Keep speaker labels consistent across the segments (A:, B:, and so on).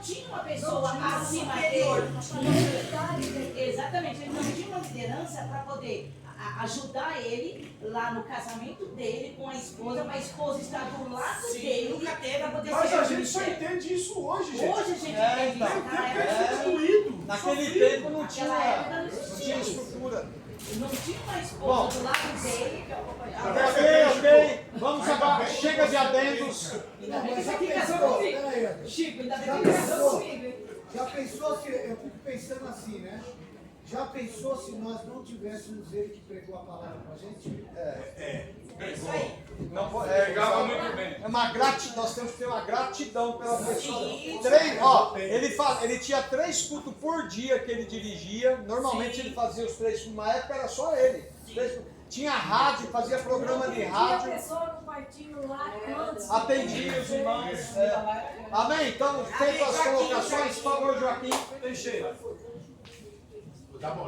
A: tinha uma pessoa acima dele. Exatamente, ele não tinha uma liderança para poder ajudar ele lá no casamento dele com a esposa está do lado dele. Nunca teve para poder
B: Mas
A: ser
B: a gente só entende isso hoje, gente.
A: Hoje a gente entende
B: Tem
A: isso.
B: tempo que é instituído.
C: Naquele tempo não
A: Naquela época
C: tinha,
A: não
C: não
A: existia
C: tinha
A: isso.
C: estrutura.
A: Não tinha uma esposa do lado dele que acompanhava.
C: Ok. Vamos agora. Chega de adendos.
A: Ainda bem que você aqui casou comigo. Chico, ainda bem que casou comigo.
D: Já pensou se, eu fico pensando assim, né? Já pensou se nós não tivéssemos ele que pregou a palavra pra gente?
A: É isso aí.
C: Não,
E: Pegava muito bem.
C: É uma gratidão, nós temos que ter uma gratidão pela pessoa.
A: Sim.
C: Ele tinha 3 cultos por dia que ele dirigia. Normalmente
A: Sim.
C: ele fazia os 3 cultos. Na época era só ele. Tinha rádio, fazia programa de rádio. Atendia os irmãos. Amém? Então, feito as colocações, por favor, Joaquim.
E: Teixeira.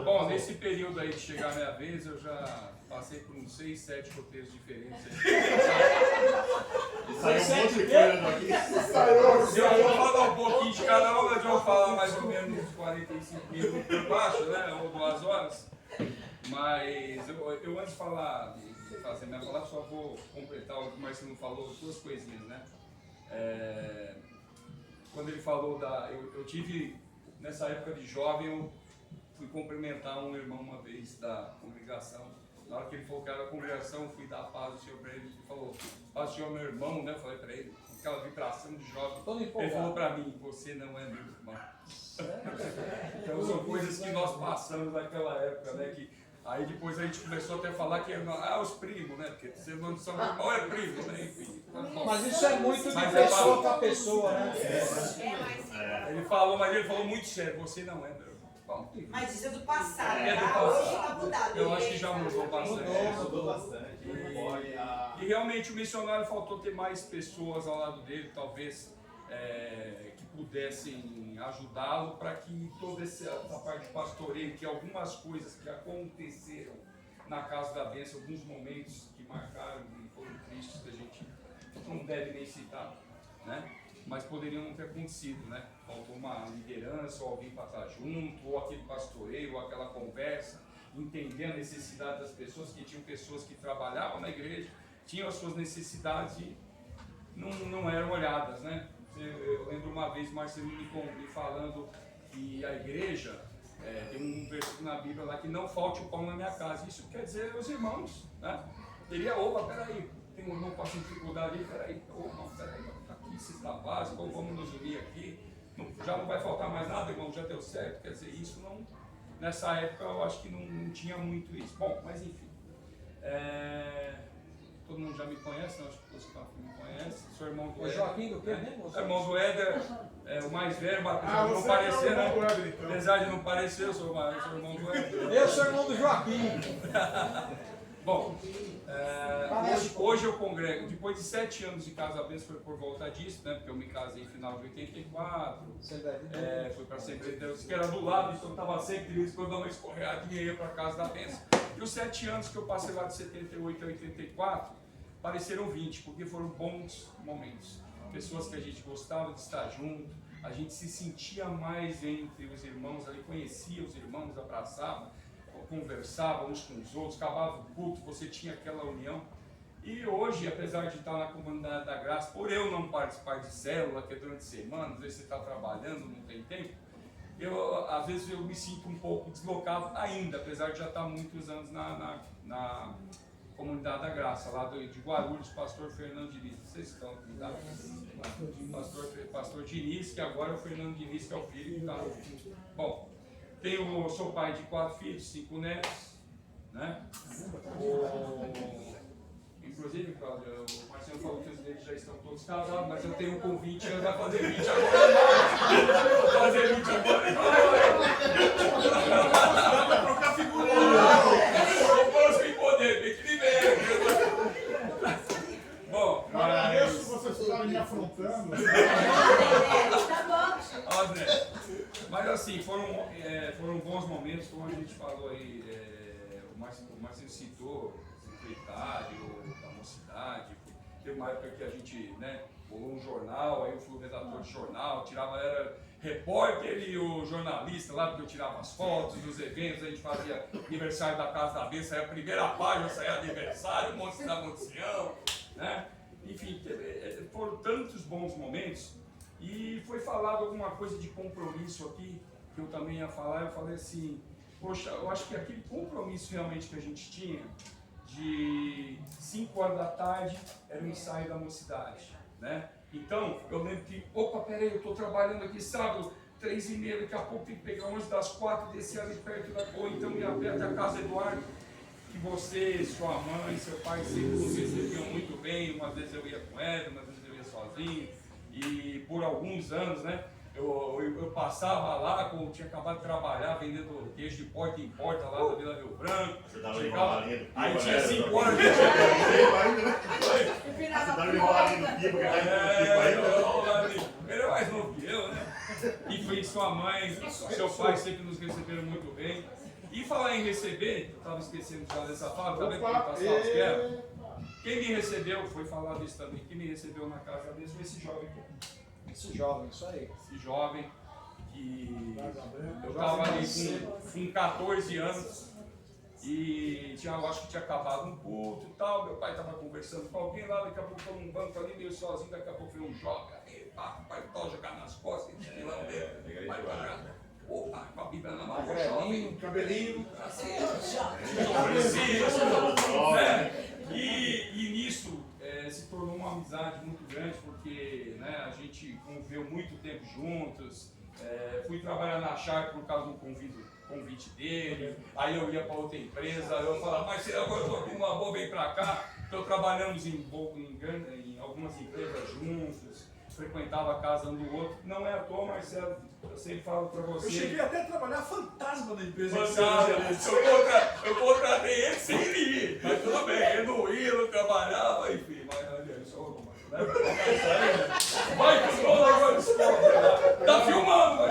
E: Bom, nesse período aí de chegar a minha vez, eu já passei por uns 6, 7 roteiros diferentes. Eu vou falar um pouquinho de cada um, mas eu vou falar mais ou menos uns 45 minutos por baixo, né? Ou 2 horas. Mas eu antes de falar, de fazer minha palavra, só vou completar o que o Marcelo falou, 2 coisinhas, né? Quando ele falou eu tive, nessa época de jovem, eu fui cumprimentar um irmão uma vez da congregação. Na hora que ele falou que era da congregação, eu fui dar a paz do Senhor para ele. Ele falou, paz do Senhor, meu irmão, né? Eu falei para ele, com aquela vibração de jovem. Ele falou para mim, você não é meu irmão. Então são coisas que nós passamos naquela época, né? Aí depois a gente começou até a falar que os primos, né? Porque você não são irmão, é primo, né? Enfim.
C: Mas isso é muito de pessoa para pessoa, né?
E: Ele falou, mas ele falou muito sério, você não é meu irmão.
A: Mas isso é do passado,
E: É do
A: tá?
E: passado.
A: Hoje está mudado.
E: Eu acho que já mudou bastante.
C: Mudou bastante.
E: E realmente o missionário faltou ter mais pessoas ao lado dele, talvez que pudessem ajudá-lo para que toda essa parte de pastoreio, que algumas coisas que aconteceram na Casa da Bênção, alguns momentos que marcaram e foram tristes, que a gente não deve nem citar, né? Mas poderiam não ter acontecido, né? Faltou uma liderança, ou alguém para estar junto, ou aquele pastoreio, ou aquela conversa, entender a necessidade das pessoas, que tinham pessoas que trabalhavam na igreja, tinham as suas necessidades e não eram olhadas, né? Eu lembro uma vez Marcelino me falando que a igreja, tem um versículo na Bíblia lá que não falte o pão na minha casa. Isso quer dizer os irmãos, né? Teria, peraí, tem um irmão passando dificuldade ali, peraí, peraí, aqui cesta básica, vamos nos unir aqui, já não vai faltar mais nada, irmão, já deu certo. Quer dizer, isso não, nessa época eu acho que não tinha muito isso. Bom, mas enfim, todo mundo já me conhece, acho que você me conhece, sou irmão do Éder.
C: Joaquim do quê mesmo?
E: Irmão do Éder, o mais velho, apesar de não parecer, né? Apesar de não parecer, eu sou irmão do Éder.
C: Eu sou irmão do Joaquim.
E: Bom, hoje eu congrego, depois de 7 anos de casamento, foi por volta disso, né? Porque eu me casei em final de 84, fui para a Assembleia de Deus, que era do lado, então eu estava sempre nisso, quando eu dava uma escorregadinha e ia para a Casa da Bênção. E os 7 anos que eu passei lá de 78 a 84, pareceram 20, porque foram bons momentos. Pessoas que a gente gostava de estar junto, a gente se sentia mais entre os irmãos ali, conhecia os irmãos, abraçava, conversava uns com os outros, acabava o culto, você tinha aquela união. E hoje, apesar de estar na comunidade da graça, por eu não participar de célula, que é durante a semana, às vezes você está trabalhando, não tem tempo, às vezes eu me sinto um pouco deslocado ainda, apesar de já estar muitos anos na comunidade da graça, lá de Guarulhos, pastor Fernando Diniz. Vocês estão cuidados? Pastor Diniz, que agora é o Fernando Diniz, que é o filho que está. Bom, sou pai de 4 filhos, 5 netos, né? Inclusive, Cláudio, o Marcelo falou que os deles já estão todos casados, mas eu tenho um com 20 anos, vai fazer 20 agora. Vou fazer 20 agora. Dá pra trocar figurinha. Eu posso me poder, tem que viver. Bom,
B: Agradeço vocês estarem me afrontando.
E: Mas assim, foram bons momentos, como a gente falou aí, o Marcelo citou o secretário da mocidade, teve uma época que a gente, né, rolou um jornal, aí eu fui o redator de jornal, era repórter e o jornalista lá, porque eu tirava as fotos dos eventos, a gente fazia aniversário da Casa da Bênção, saía a primeira página, saía aniversário, um monte da Montião, né? Enfim, foram tantos bons momentos e foi falado alguma coisa de compromisso aqui, que eu também ia falar, eu falei assim, poxa, eu acho que aquele compromisso realmente que a gente tinha, de 5 horas da tarde, era o ensaio da mocidade, né? Então, eu lembro que, opa, peraí, eu estou trabalhando aqui sábado, 3h30, daqui a pouco tem que pegar 11 das 4 e descer ali perto da... Ou então ir a pé até a casa do Eduardo, que você, sua mãe, seu pai sempre nos recebiam muito bem, umas vezes eu ia com ela, umas vezes eu ia sozinho, e por alguns anos, né? Eu passava lá, tinha acabado de trabalhar, vendendo queijo de porta em porta lá da Vila Rio Branco. Chegava, aí tinha 5 horas de ele é mais novo que eu, né? Enfim, sua mãe, seu pai sempre nos receberam muito bem. E falar em receber, eu estava esquecendo já dessa fala, também porque passava os quebras. Quem me recebeu, foi falado isso também, quem me recebeu na casa dele foi esse jovem aqui.
C: Esse jovem, isso aí.
E: Esse jovem que eu estava ali com 14 anos e eu acho que tinha acabado um culto e tal, meu pai estava conversando com alguém lá, daqui a pouco eu num banco ali meio sozinho, daqui a pouco veio um jovem, aí pá, o pai tal jogar nas costas, e lá dele, vai parar. Opa, com a Bíblia na mão, jovem,
B: cabelinho.
E: E nisso se tornou uma amizade muito grande, porque né, a gente conviveu muito tempo juntos. Fui trabalhar na Sharp por causa do convite dele, aí eu ia para outra empresa, eu falava, mas agora eu estou aqui numa boa, vem para cá. Então trabalhamos em algumas empresas juntos, frequentava a casa um do outro. Não é à toa, Marcelo, eu sempre falo para você.
B: Eu cheguei até a trabalhar fantasma na empresa.
E: Eu contratei ele sem ele ir, mas tudo bem, ele não ia, não trabalhava, enfim, mas olha, isso é uma vai que o dono agora esporte, tá filmando, mas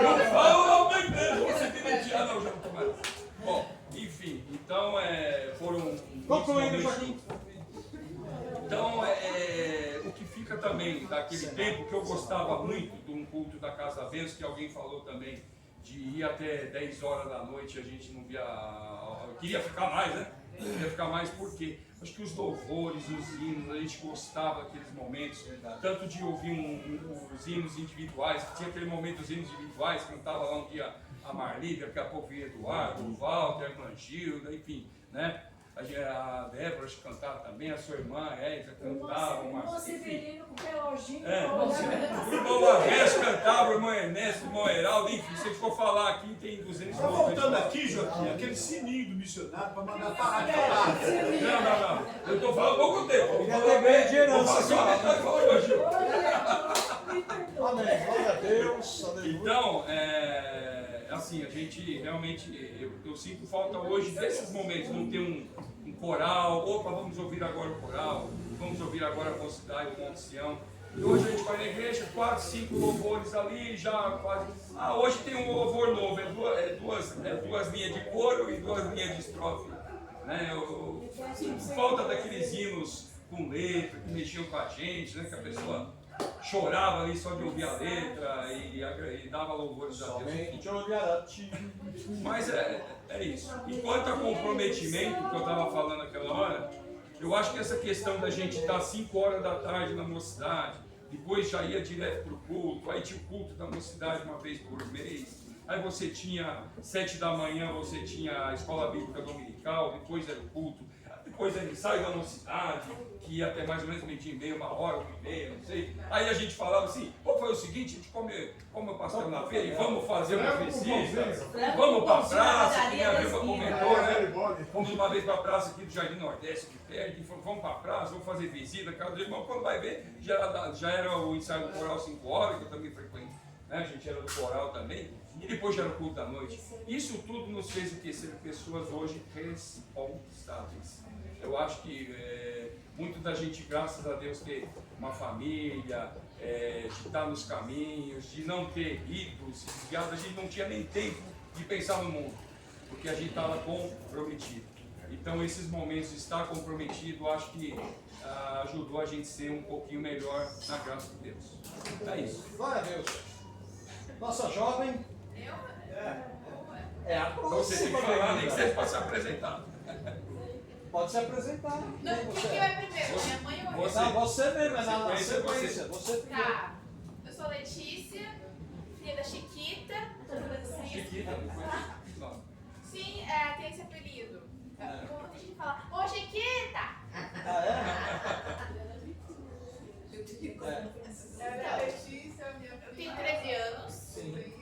E: não fala não da empresa, você tem que tirar, não, já não tô mais. Bom, enfim, então foram.
C: Concluindo, Joaquim.
E: Então, o que fica também daquele tempo, que eu gostava muito de um culto da Casa da Bênção, que alguém falou também, de ir até 10 horas da noite, a gente não via... Queria ficar mais, né? Queria ficar mais porque acho que os louvores, os hinos, a gente gostava daqueles momentos, tanto de ouvir os hinos individuais, que tinha aquele momento dos hinos individuais, cantava lá um dia a Marli, daqui a pouco vinha Eduardo, o Walter, a irmã Gilda, enfim, né? A Débora cantava também, a sua irmã, a Érica cantava, o Marcelo, enfim. O irmão Lavés cantava, o irmão Ernesto, o irmão Heraldo, enfim, se a gente for falar aqui, tem 200
B: Tá voltando aqui, Joaquim, aquele sininho do missionário para mandar parar de falar.
E: Não, eu estou falando pouco tempo.
C: Ele até ganha de herança.
E: Vou passar uma metade falando hoje.
C: Amém, glória a Deus, aleluia.
E: Então, assim, a gente realmente, eu sinto falta hoje desses momentos, não ter um coral, opa, vamos ouvir agora o coral, vamos ouvir agora a Mocidade, o Monte Sião. E hoje a gente vai na igreja, 4, 5 louvores ali, já quase... hoje tem um louvor novo, duas linhas de coro e 2 linhas de estrofe. Né? Eu sinto falta daqueles hinos com letra, que mexiam com a gente, né? Que a pessoa chorava ali só de ouvir a letra e dava louvores a Deus. Mas é isso. E quanto a comprometimento, que eu estava falando naquela hora, eu acho que essa questão da gente estar 5 horas da tarde na mocidade, depois já ia direto para o culto, aí tinha o culto da mocidade uma vez por mês, aí você tinha 7 da manhã, você tinha a escola bíblica dominical, depois era o culto, depois era o ensaio da mocidade, que ia até mais ou menos meio-dia e meia, 1h30, não sei. Aí a gente falava assim, vamos fazer o seguinte, a gente come o pastel na feira e vamos fazer uma visita, vamos para a praça, que a Vilma comentou, né? Fomos uma vez para a praça aqui do Jardim Nordeste, que perto, vamos para a praça, vamos fazer visita, cada irmão, quando vai ver, já era o ensaio do coral 5 horas, que eu também frequento, né? A gente era do coral também, e depois já era o culto da noite. Isso tudo nos fez o quê? Ser pessoas hoje responsáveis. Eu acho que muito da gente, graças a Deus, ter uma família, de estar nos caminhos, de não ter ido, se desviado, a gente não tinha nem tempo de pensar no mundo, porque a gente estava comprometido. Então esses momentos de estar comprometido, acho que ajudou a gente ser um pouquinho melhor na graça de Deus. É isso.
C: Glória a Deus. Nossa jovem.
F: Eu?
C: É a
E: Você tem que falar, nem que seja para se apresentar.
C: Pode se apresentar.
F: Não,
C: Quem
F: quem
C: você
F: que vai primeiro? Minha mãe ou eu?
E: Você.
C: Não, você mesmo, é na
E: Sequência,
C: sequência. Você primeiro.
F: Tá. Eu sou Letícia, filha da Chiquita.
E: Chiquita, não.
F: Sim, tem esse apelido. Muita gente fala, ô Chiquita!
C: Ah, é?
G: Ela é Letícia, minha
F: Eu
G: filha.
F: tenho 13 anos.
C: Sim.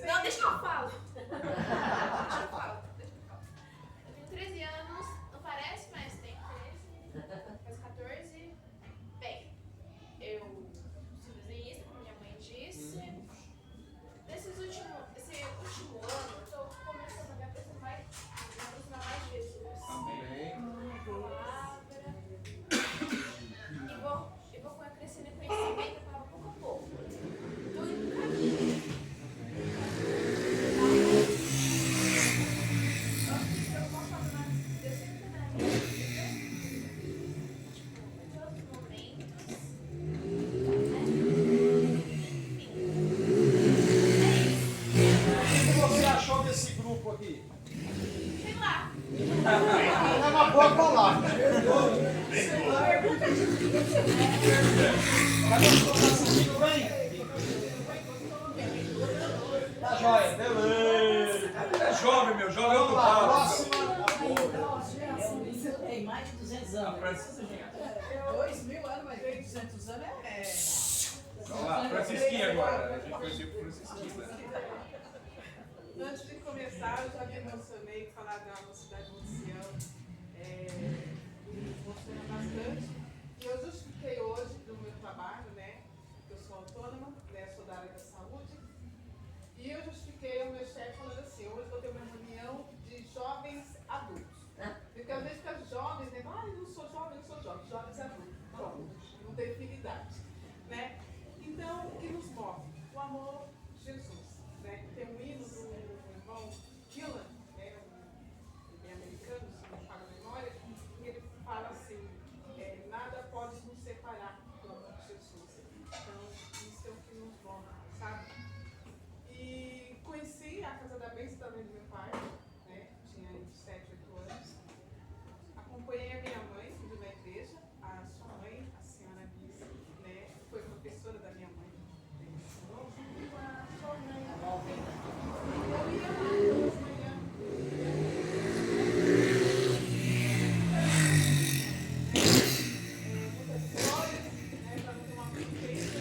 F: Não, deixa que eu falo. Deixa eu falar. Eu tenho 13 anos, não parece, mas tem 13. Faz 14. Bem, eu sou desenhista, como minha mãe disse. Esse último ano, eu estou começando a me aproximar mais de Jesus.
E: Amém.
F: Palavra. E vou crescendo em conhecimento da palavra pouco a pouco. Estou indo no caminho. Eu posso falar mais. Eu sempre na minha vida. Em todos os momentos.
C: O que você achou desse grupo aqui?
F: Sei lá.
C: É uma boa palavra. Tá sentindo bem? Tá joia, beleza.
E: É jovem, meu, jovem é
C: Vamos
E: do
C: lá,
E: Paulo.
C: próxima.
A: Isso tem mais de 200 anos.
G: 2000 anos, mas 200 anos
E: Vamos lá, Francisquinha agora. A gente conheceu o Francisquinha.
G: Antes de começar, eu já me emocionei com falar da Mocidade de Sião. Me emociona bastante. E eu justifiquei hoje do meu trabalho, né? Eu sou autônoma, né? Sou da área da saúde. E eu justifiquei ao meu chefe falando assim, hoje vou ter uma reunião de jovens adultos. Porque às vezes fica jovens, né? Ah, eu não sou jovem, jovens adultos. Pronto, não tem idade, né? Então, o que nos move? O amor de Jesus, né? Tem um hino do irmão Killan, né? Ele é americano, se não me falha a memória, e ele fala assim, nada pode nos separar do amor de Jesus. Então, isso é o que nos move, sabe? E conheci a Casa da Bênção também do meu pai, né? Tinha 7, 8 anos. Acompanhei a minha mãe, fui de uma igreja, a sua mãe, a senhora Alice, né? Foi professora da minha mãe. Eu ia lá todas as manhãs. Muitas histórias, né? Para não ter uma consciência.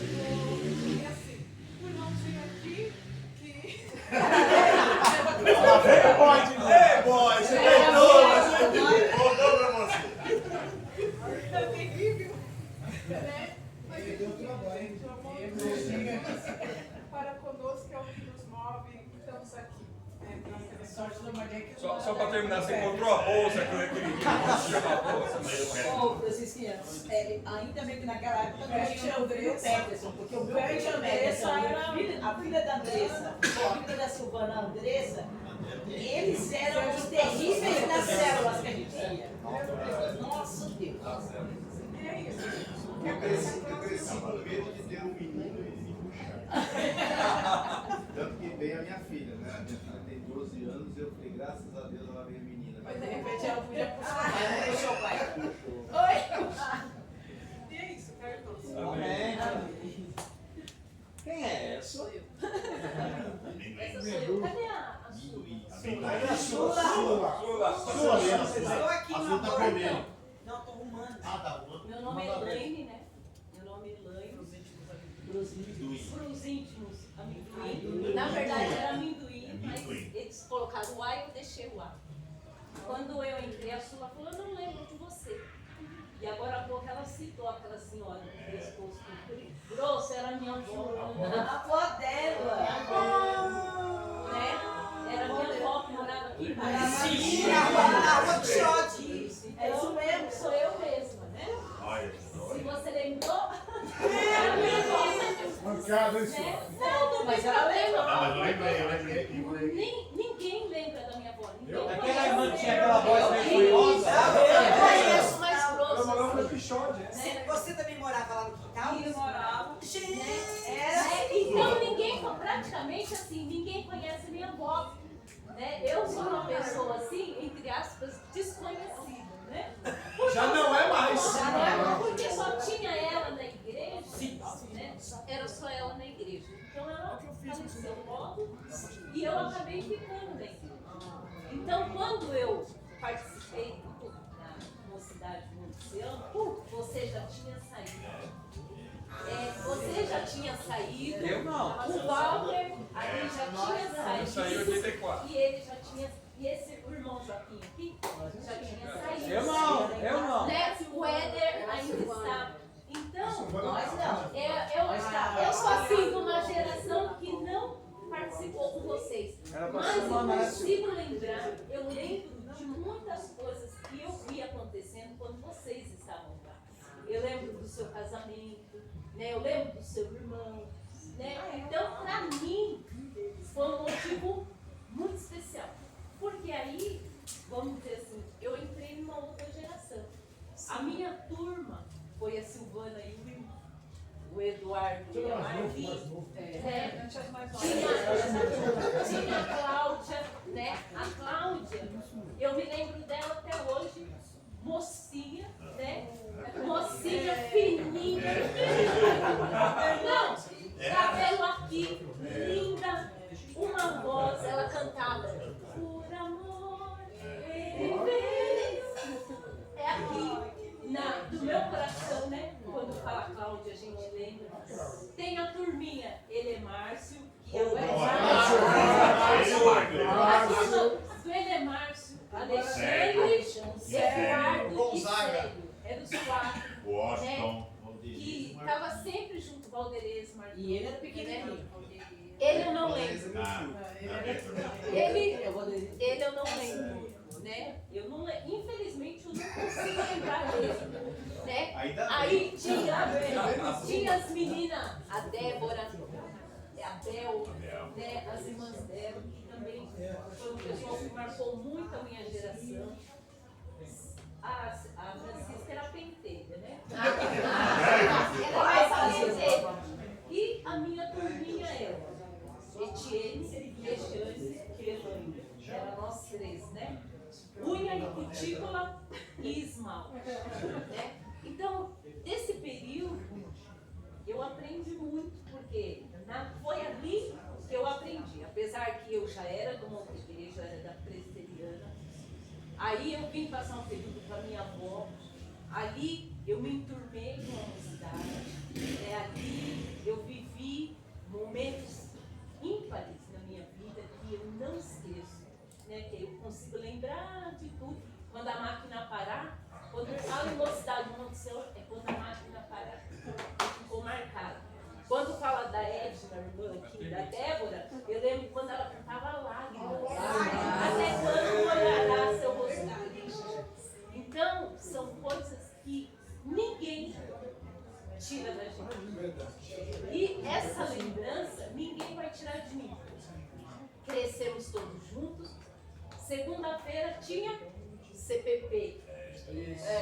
G: E assim, o irmãozinho aqui, que.
C: Ela veio, pode.
B: Ei, boy, você voltou pra você.
G: É terrível, né? Mas gente, o amor de Deus para conosco é o que nos move e estamos aqui. Né? Sorte da Maria que
E: Só para terminar, você encontrou a bolsa, aquele vídeo, chama a bolsa.
A: Ô, Francisquinha, ainda bem que naquela época não tinha o Peterson, porque o Peterson era a filha da Andressa, a filha da Silvana Andressa, eles eram os terríveis nas células que a gente ia. Nossa Deus.
G: E é isso.
B: Eu cresci com medo de ter um menino e me puxar. Tanto que veio a minha filha, né? A minha filha tem 12 anos e eu falei, graças a Deus ela veio menina.
G: Mas de repente ela podia puxar.
A: Aí puxou o pai.
G: Oi! E é isso, Carlos.
C: Amém. Quem é essa?
H: Cadê a
C: Cadê a sua?
E: Sula.
A: Estou aqui
B: A
A: no
B: Sula tá comendo.
A: Não, tô arrumando.
B: Ah, tá bom.
H: Meu nome é Elaine, né? Meu nome é Elaine. Pros íntimos, amendoim. Na verdade era amendoim, mas eles colocaram o A e eu deixei o A. Quando eu entrei, a Sula falou, eu não lembro de você. E agora há pouco ela citou aquela senhora com pescoço grosso, era minha avó.
A: A avó dela.
H: Né? Era minha avó que morava aqui.
A: Sim, a avó de Xote.
H: Isso,
A: É isso mesmo.
H: sou eu mesma, né?
B: Olha,
H: Se você lembrou, era minha avó.
B: mancada isso.
H: Né? Não, não
A: Mas
H: tem
A: ela
H: problema.
B: Ah, mas eu lembrei.
H: Ninguém lembra da minha avó.
C: Aquela irmã que tinha aquela voz meio curiosa.
H: Eu conheço mais grosso.
I: Eu morava no
H: assim.
I: Pichote,
J: Você também morava lá no quintal?
A: Eu morava.
H: Então ninguém, praticamente assim, ninguém conhece minha avó. Né? Eu sou uma pessoa assim, entre aspas, desconhecida, né?
I: Já não é mais.
H: Já não é mais, porque só tinha ela na igreja, né? Era só ela na igreja. Então ela faleceu logo e eu acabei ficando na igreja. Então quando eu participei da Mocidade Mundo, você já tinha saído. Você já tinha saído.
C: Eu não.
H: O Walter ali já tinha saído.
E: Eu saí em 84.
H: E ele já tinha. E esse irmão Joaquim aqui já tinha saído.
C: Eu não.
H: Né? O Éder ainda estava. Então,
A: Nós não.
H: eu sou assim de uma geração que não participou com vocês.
C: Era pra
H: Mas
C: ser
H: eu
C: uma Márcia.
H: consigo lembrar, eu lembro de muitas coisas que eu vi acontecendo quando vocês estavam lá. Eu lembro do seu casamento, né? Eu lembro do seu irmão. Né? Então, para mim, foi um motivo muito especial. Porque aí, vamos dizer assim, eu entrei numa outra geração. A minha turma foi a Silvana e o Eduardo e a Marli. Tinha a Cláudia, né? A Cláudia, eu me lembro dela até hoje, mocinha, né? Mocinha fininha. Não, cabelo aqui, linda, uma voz, ela cantava. Por amor, ele fez. É aqui, do meu coração, né? Quando fala Cláudia, a gente lembra. Tem a turminha, ele é Márcio, e eu é Márcio. Do ele é Márcio, Alexandre, Eduardo e
C: Gonzaga.
H: Célio. É dos quatro.
B: Washington.
H: Que estava sempre junto, Valderez, Martins.
A: E ele era pequenininho.
H: Ele eu não lembro. Ele
A: Eu vou dizer.
H: Ele eu não lembro, né? Eu não lembro. Infelizmente eu não consigo lembrar dele, né? Aí tinha as meninas, a Débora, a Bel, né? As irmãs dela, que também foi um pessoal que marcou muito a minha geração. A Francisca era pentelha, né? Ela pentelha. E a minha turminha era Etienne, Regiane e Elaine. Era nós três, né? Unha e cutícula e esmalte. Né? Então, desse período, eu aprendi muito, porque foi ali que eu aprendi. Apesar que eu já era do Monte Igreja, era da presbiteriana. Aí eu vim passar um período com a minha avó. Ali eu me enturmei com a mocidade. Ali eu vivi momentos ímpares na minha vida que eu não esqueço, né? Que eu consigo lembrar de tudo. Quando a máquina parar, quando eu falo em mocidade do Monte Sião, é quando a máquina parar. Ficou marcado. Quando fala da Edna, irmã aqui, da Débora, eu lembro quando ela cantava lágrimas. Até quando olhará seu rosto triste. Então, são coisas que ninguém tira da gente. E essa lembrança, ninguém vai tirar de mim. Crescemos todos juntos. Segunda-feira tinha CPP.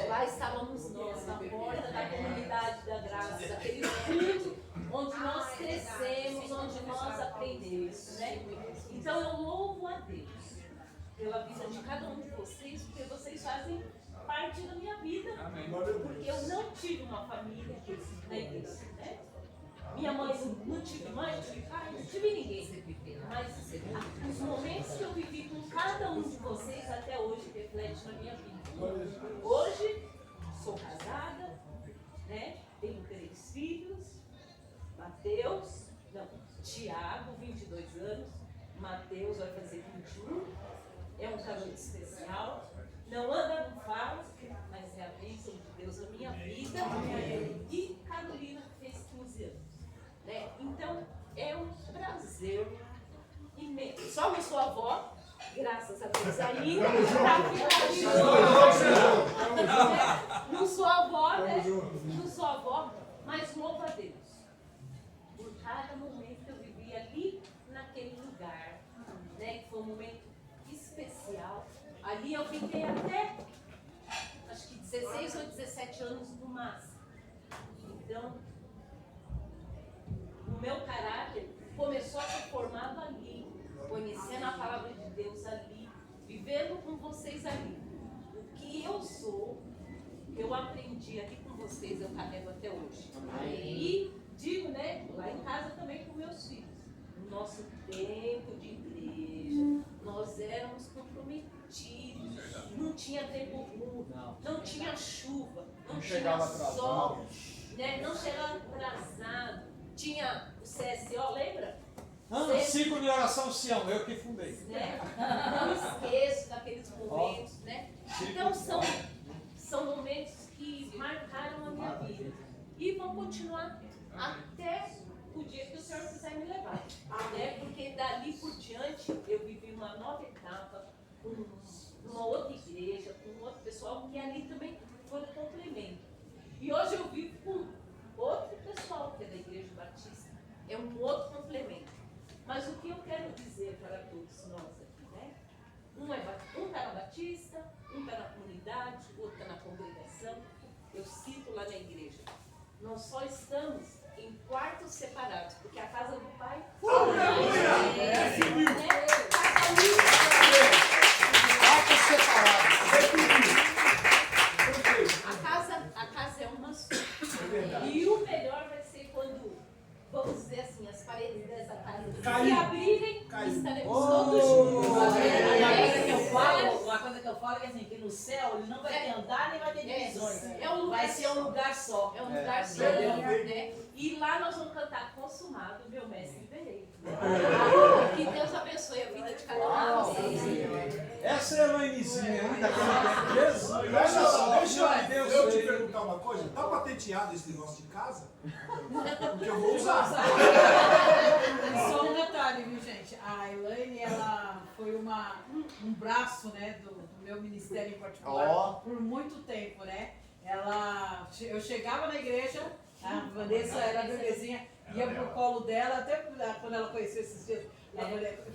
H: Lá estávamos nós, na porta da comunidade da graça, daquele culto onde nós crescemos, onde nós aprendemos, né? Então eu louvo a Deus pela vida de cada um de vocês, porque vocês fazem parte da minha vida.
E: Amém.
H: Porque eu não tive uma família na igreja, né? Minha mãe não tive mãe, não tive pai, não tive ninguém. Mas os momentos que eu vivi com cada um de vocês até hoje refletem na minha vida. Hoje sou casada, né? Tenho 3 filhos, Tiago, 22 anos, Mateus vai fazer 21, é um garoto especial, não anda, não fala, mas é a bênção de Deus na minha vida, e Carolina fez 15 anos. Né? Então, é um prazer imenso. Só não sou avó, graças a Deus ainda, não sou avó, né? Não sou avó, mas louvo a Deus. Por cada momento que eu vivi ali naquele lugar, né? Que foi um momento especial, 7 anos no máximo. Então, o meu caráter começou a ser formado ali, conhecendo a palavra de Deus ali, vivendo com vocês ali. O que eu sou, eu aprendi aqui com vocês, eu carrego até hoje. E digo, né, lá em casa também com meus filhos. No nosso tempo de igreja, nós éramos comprometidos, não tinha tempo ruim, não tinha chuva, não tinha sol, né, não chegava atrasado, tinha o CSO, lembra?
C: Ciclo de oração Sião, eu que fundei.
H: Né? Não esqueço daqueles momentos, né? Então são momentos que marcaram a minha vida e vão continuar até o dia que o Senhor quiser me levar, né? Porque dali por diante eu vivi uma nova etapa com uma outra igreja, com um outro pessoal que ali também foi um complemento. E hoje eu vivo com outro pessoal que é da Igreja Batista, é um outro complemento. Mas o que eu quero dizer para todos nós aqui, né? Um está na Batista, um está na comunidade, o outro está na congregação. Eu cito lá na igreja. Nós só estamos em quartos separados, porque a casa do Pai
C: Quartos separados.
H: A casa é uma só. E o melhor vai ser quando, vamos dizer assim, as paredes dessa casa se abrirem, estaremos todos juntos.
A: Uma coisa que eu falo é que, assim, que no céu ele não vai ter andar nem vai ter divisões. Vai ser um lugar só.
H: É um lugar só, né? E lá nós vamos cantar consumado, meu mestre veio. Que Deus abençoe a vida de cada um de vocês.
C: Essa é a Elainezinha, ainda que não tem Jesus.
I: Deixa eu te perguntar uma coisa. Tá patenteado esse negócio de casa? Porque eu vou usar.
G: Só um detalhe, viu, gente? A Elaine, ela foi um braço, né, do meu ministério em particular por muito tempo, né? Eu chegava na igreja, a Vanessa era bebezinha, ia pro colo dela, até quando ela conheceu esses dias.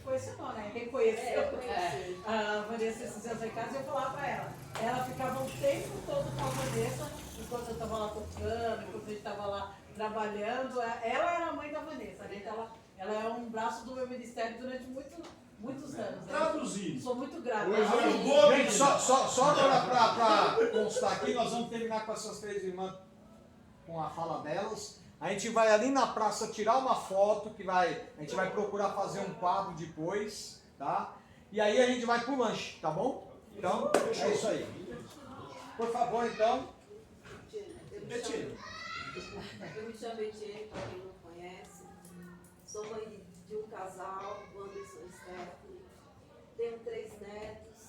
G: Conheceu não, né? Quem conheceu a Vanessa esses dias lá em casa, eu falava pra ela. Ela ficava o tempo todo com a Vanessa, enquanto eu estava lá tocando, enquanto a gente estava lá trabalhando. Ela era a mãe da Vanessa, né? Então ela é um braço do meu ministério durante muitos anos.
I: Traduzindo.
G: Sou muito grata.
C: Gente, só agora para constar aqui, nós vamos terminar com essas 3 irmãs, com a fala delas. A gente vai ali na praça tirar uma foto, a gente vai procurar fazer um quadro depois, tá? E aí a gente vai pro lanche, tá bom? Então, é isso aí. Por favor, então.
K: Eu me chamo Etienne, para quem não conhece. Sou mãe de um casal, o Anderson e Stephanie. Tenho 3 netos.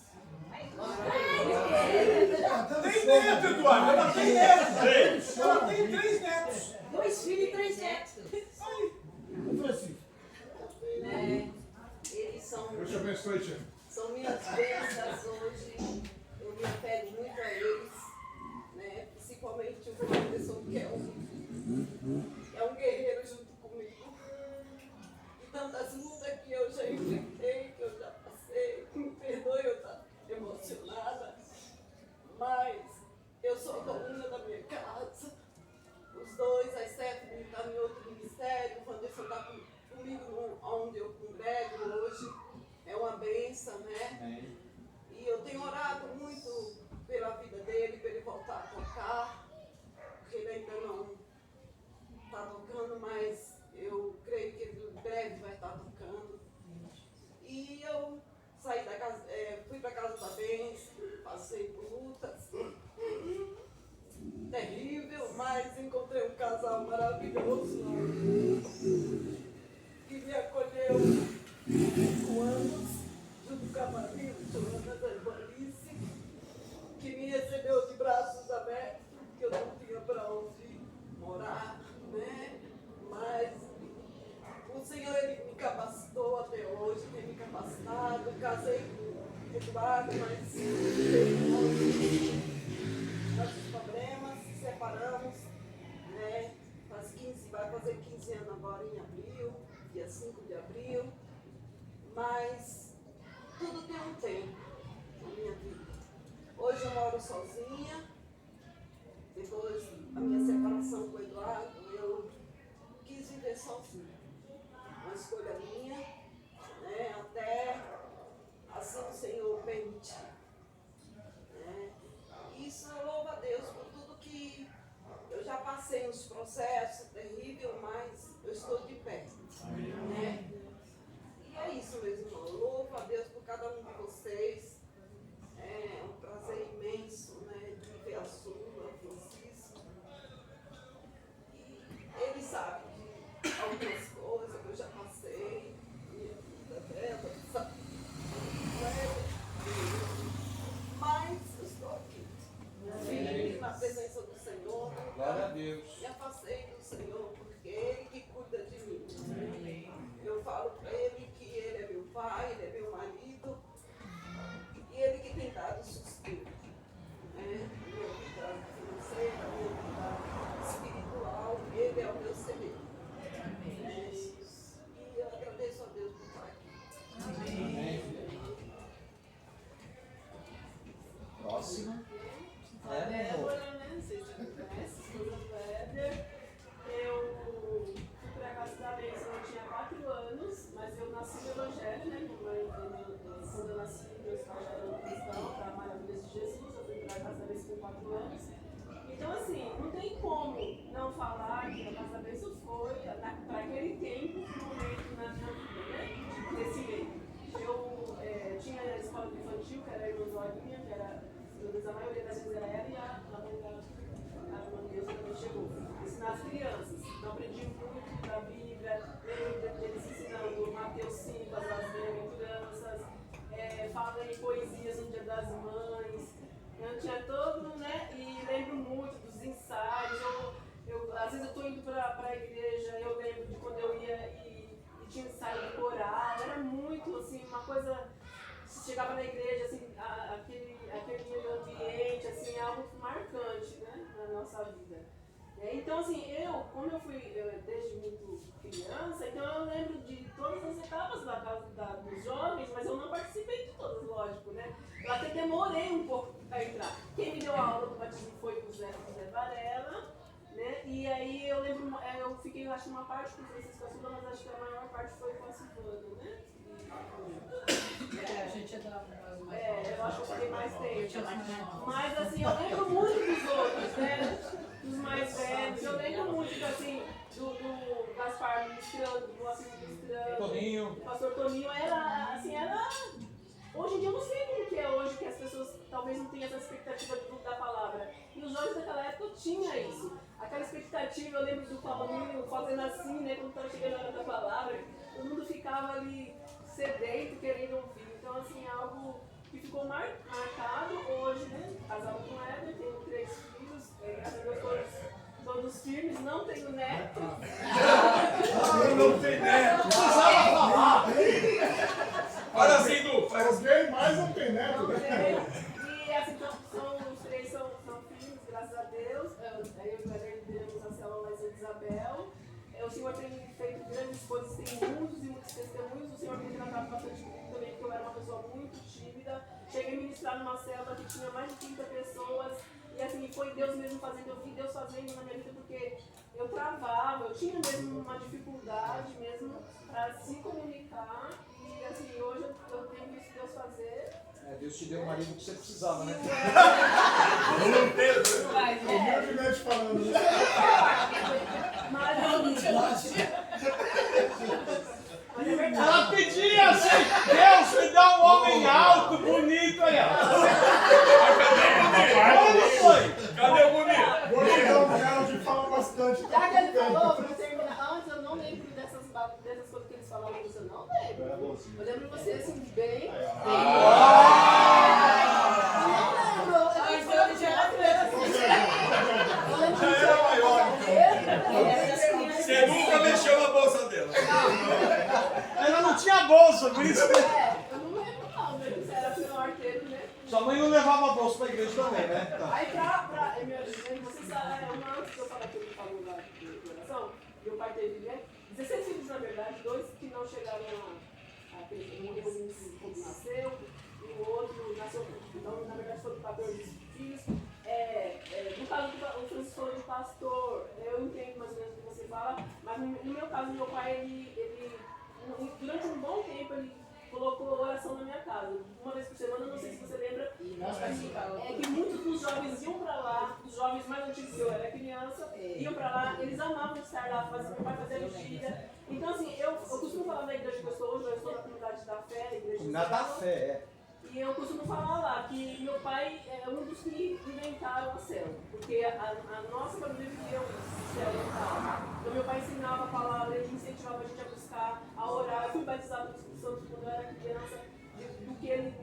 I: Tem neto, Eduardo. Ela tem netos. Ela tem 3 netos.
A: 2 filhos e 3 netos.
K: Eles são minhas bênçãos hoje. Eu me apego muito a eles, né? Principalmente o Anderson, que é um guerreiro junto comigo. E tantas lutas que eu já enfrentei, que eu já passei. Me perdoe eu estar emocionada, mas eu sou a coluna da minha casa. Os 2, a Stephanie está em outro ministério, o Anderson está comigo onde eu congrego hoje. É uma bênção, né? E eu tenho orado muito pela vida dele, para ele voltar a tocar, porque ele ainda não está tocando, mas eu creio que ele em breve vai estar tocando. E eu saí da casa, fui para a casa da bênção, passei por lutas. Terrível, mas encontrei um casal maravilhoso que me acolheu 5 anos, junto com a Maria, Joana da Ivanice, que me recebeu de braços abertos, porque eu não tinha para onde morar, né? Mas o Senhor, Ele me capacitou até hoje, tem me capacitado. Casei com o Eduardo, mas nossos problemas, se separamos, né? Vai fazer 15 anos agora em abril, dia 5 de abril, mas tudo tem um tempo na minha vida. Hoje eu moro sozinha, Depois da minha separação com o Eduardo, eu quis viver sozinha. Uma escolha minha, né? Até assim o Senhor permitir. Né? Isso eu louvo a Deus por tudo que eu já passei nos processos terríveis, mas eu estou de pé. Né? E é isso, meus irmãos. Eu louvo a Deus por cada um de vocês. É um prazer imenso, né, de ver a Sula, a Francisco. E ele sabe de algumas coisas que eu já passei, minha vida dela, sabe? Mas eu estou aqui. Firme na presença do Senhor.
C: Glória a Deus.
K: Me afastei do Senhor, porque Ele que cuida de mim. Eu falo para Ele que Ele é meu pai, Ele é meu marido, e Ele que tem dado sustento. Minha vida financeira, minha vida espiritual, Ele é o meu celeiro. E eu agradeço a Deus por estar aqui.
C: Amém. Próximo.
G: A Débora, né? Não sei se você conhece, esposa do Éder. Eu fui para a casa da bênção, eu tinha 4 anos, mas eu nasci no Evangelho, né? Quando eu nasci, meus pais já eram cristãos, para a maravilha de Jesus. Eu fui para a casa da bênção com 4 anos. Então, assim, não tem como não falar que a casa da bênção foi, para aquele tempo, um momento na minha vida, né? De crescimento. Eu tinha a escola infantil, que era a irmã Zorinha, que era. A maioria das vezes era ela e a mãe da irmã Deus também chegou. Ensinar as crianças. Então aprendi muito da Bíblia, lembro deles ensinando Mateus 5, as bem-aventuranças, falei poesias no Dia das Mães. Eu tinha todo, né? E lembro muito dos ensaios. Às vezes eu estou indo para a igreja, eu lembro de quando eu ia e tinha ensaio de coral. Era muito, assim, uma coisa. Chegava na igreja, assim, aquele ambiente, assim, algo marcante, né, na nossa vida. Então, assim, como eu fui desde muito criança, então eu lembro de todas as etapas dos jovens, mas eu não participei de todas, lógico, né. Eu até demorei um pouco para entrar. Quem me deu a aula do batismo foi o Zé Varela, né, e aí eu lembro, eu fiquei, acho, uma parte com o Francisco Assuda, mas acho que a maior parte foi com a Silvana, né.
A: A gente é da
G: eu acho que eu fiquei mais tempo. Mas assim, eu lembro muito dos outros, né? Dos mais velhos. Eu lembro muito, assim, do Gaspar ministrando, do Assis ministrando.
C: Toninho.
G: Do pastor Toninho. Era. Hoje em dia eu não sei como que é hoje, que as pessoas talvez não tenham essa expectativa da palavra. E os jovens daquela época tinha isso. Aquela expectativa, eu lembro do Paulinho fazendo assim, né? Quando estava chegando a hora da palavra, todo mundo ficava ali sedento, querendo ouvir. Então, assim, algo que ficou marcado hoje, né? Casado com o Éder, tenho 3 filhos, graças a Deus todos firmes, não tenho neto.
I: Não tem neto.
E: Olha assim, Du.
I: Faz bem, mas não tem neto.
G: E assim, os 3 são filhos, graças a Deus. Eu e o Éder lideramos a célula Laís e Isabel. O Senhor tem feito grandes coisas, tem muitos e muitos testemunhos. O Senhor tem tratado bastante comigo também, porque eu era uma pessoa muito tímida. Cheguei a ministrar numa célula que tinha mais de 30 pessoas. E assim, foi Deus mesmo fazendo, eu vi Deus fazendo na minha vida, porque eu travava, eu tinha mesmo uma dificuldade mesmo para se comunicar. E assim, hoje eu tenho visto Deus fazer.
C: Deus te deu o marido que você precisava, né?
I: Humildemente falando.
G: Mas é verdade.
C: Ela pedia assim, Deus me dá um homem alto, bonito aí, ó. Onde foi?
E: Cadê o bonito?
I: Bonitão, cara, que fala bastante.
G: Já que ele falou, pra terminar, antes eu não lembro dessas coisas que eles falavam, eu não lembro. Eu lembro você assim, bem.
E: Você nunca mexeu na bolsa dela.
C: Ela não tinha bolsa, por isso.
G: Eu não lembro não, você era assim no arqueiro, né?
C: Sua mãe não levava a bolsa pra igreja também, né? Tá.
G: Aí você sabe, antes de eu falar que ele falou lá de oração, meu pai teve, né? 16 filhos na verdade, 2 que não chegaram a morreu quando nasceu, e o outro nasceu, então na verdade foram 14 filhos. No caso do
L: teologia. Então, assim, eu costumo falar na igreja que eu estou hoje, eu estou na comunidade da fé, na igreja
C: Comunidade da fé, é.
L: E eu costumo falar lá que meu pai é um dos que inventaram a célula, porque a nossa família viveu célula e tal. Então meu pai ensinava a palavra, ele incentivava a gente a buscar, a orar. Eu fui batizado no Espírito Santo quando eu era criança, do que ele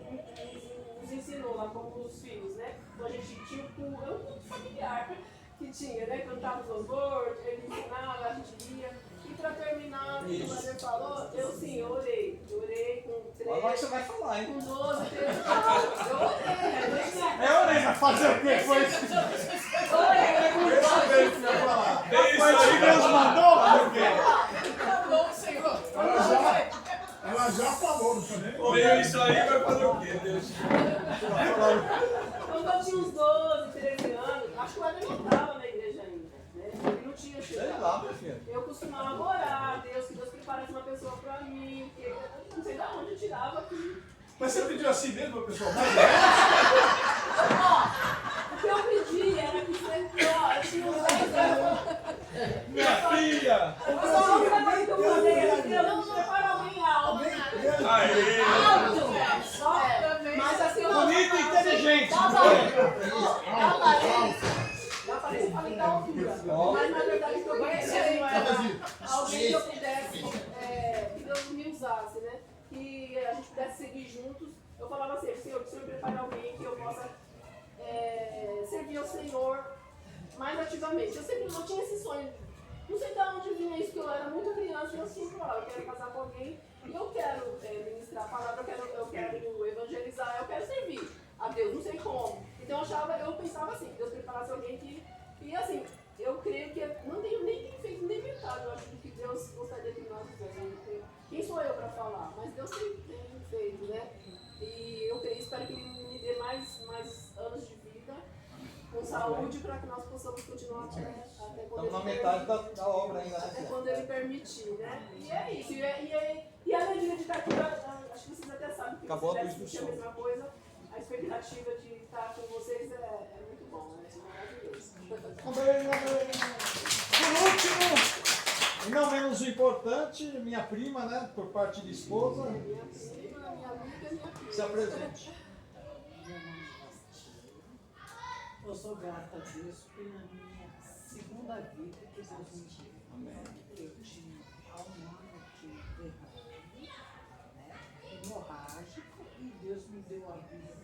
L: nos ensinou lá como os filhos, né? Então a gente tinha um culto familiar que tinha, né? Cantava os louvor, ele ensinava, a gente lia. E para terminar, o que o Wander falou, eu orei. Eu orei com 13.
C: Agora você vai falar, hein?
L: Com 12, 13 anos. Eu orei.
C: Eu orei, vai fazer o quê? Foi isso? Foi isso que Deus mandou?
A: Tá bom, Senhor.
I: Ela já falou, não sabia?
E: Veio isso aí, vai fazer o quê, Deus?
L: Quando eu tinha uns 12, 13 anos, acho que o Wander não estava na igreja ainda. Né? Ele não tinha chegado.
C: Sei lá, meu filho.
L: Eu costumava orar a Deus, que Deus preparasse uma pessoa para mim, porque eu não sei de onde eu tirava aqui.
I: Mas você pediu assim mesmo, pessoal?
L: O que eu pedi era que sempre, eu tinha uns 10 anos.
E: Minha filha!
L: A única coisa que eu falei era que Deus me prepara alguém alto.
E: Aê!
L: Alto! Mas assim, eu
C: Bonito e inteligente.
L: Já aparece pra mim da altura. Mas na verdade o que eu queria era alguém que eu pudesse, que Deus me usasse, né? Que a gente pudesse seguir juntos. Eu falava assim, Senhor, que o Senhor prepare alguém que eu possa servir ao Senhor mais ativamente. Eu sempre não tinha esse sonho. Não sei de onde vinha isso, porque eu era muito criança e eu sempre falava, eu quero casar com alguém e eu quero ministrar a palavra, eu quero evangelizar, eu quero servir a Deus, não sei como. Então eu pensava assim, Deus preparasse alguém que... E assim, eu creio que não tenho nem feito nem metade, eu acho, do que Deus gostaria que nós fizéssemos. Quem sou eu para falar? Mas Deus tem feito, né? E eu espero que Ele me dê mais anos de vida, com saúde, para que nós possamos continuar até quando
C: Estamos na
L: Ele
C: metade
L: permitir.
C: da obra ainda,
L: Até
C: né?
L: quando Ele permitir, né? E é isso. E a alegria de estar aqui, acho que vocês até sabem que
C: Acabou
L: vocês
C: a
L: devem sentir a mesma coisa. A expectativa de estar com vocês é muito bom, é maravilhoso.
C: Por último, e não menos importante, minha prima, né? Por parte de esposa.
L: Minha prima, minha amiga, minha prima.
C: Se apresente.
M: Eu sou grata a Deus porque na minha segunda vida que Deus me deu. Eu tinha há um ano de derrame, né, hemorrágico, e Deus me deu a vida.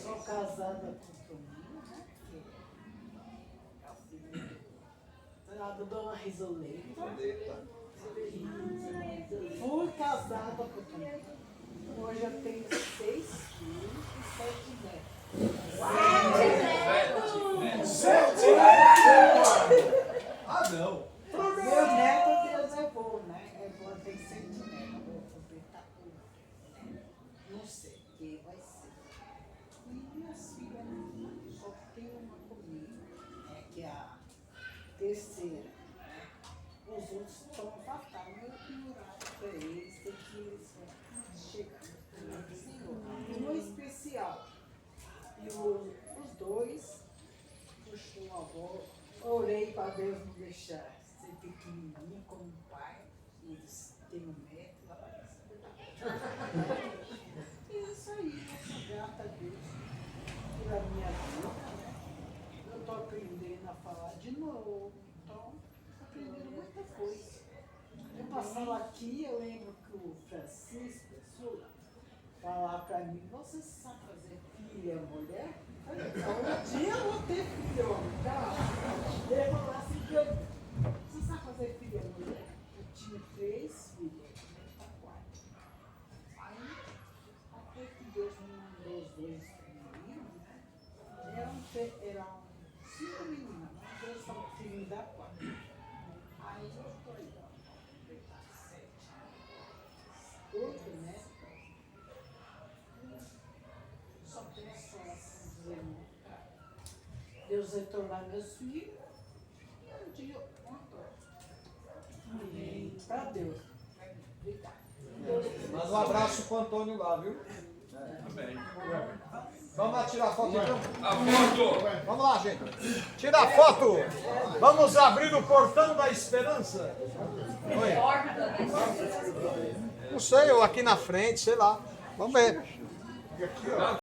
M: Sou casada com o Toninho, né? Que é o filho da dona Risoleta. Fui casada com o Toninho. Hoje eu tenho 6 filhos e 7 netos.
I: 7 netos! Ah, não!
M: Meu neto, Deus é bom, né? É bom, tem 7 netos. Vou completar tudo. Não sei o que vai ser. E minhas filhas, só tem uma comigo, né? Que é a terceira. Né? Os outros estão afastados. Eu tenho horário para eles, tem que eles chegar no Senhor. Um especial. E os dois, puxou a avó, orei para Deus não deixar ser pequenininho como o pai, eles têm 1 metro, lá é isso aí, grata a Deus pela minha vida, né? Eu estou aprendendo a falar de novo, então aprendendo muita coisa. Eu passava aqui, eu lembro que o Francisco, falar para mim, você sabe fazer filha mulher? Um dia eu vou ter filho homem, tá? Ele falou assim, você sabe fazer filha mulher? Eu tinha 3 filhas, tá 4. Aí, até que Deus me mandou os 2 meninos, né? Eram 5 meninas, mas Deus só queria dar 4. Aí eu tô aí, ó. 7. 8, né? Só penso assim, dizendo, Deus retornar meus filhos, e um dia eu conto. Amém. Para Deus. Obrigada.
C: Manda um abraço pro Antônio lá, viu?
E: Amém.
C: Vamos lá tirar a foto então?
E: A foto!
C: Vamos lá, gente. Tira a foto. Vamos abrir o portão da esperança. Oi. Não sei, ou aqui na frente, sei lá. Vamos ver.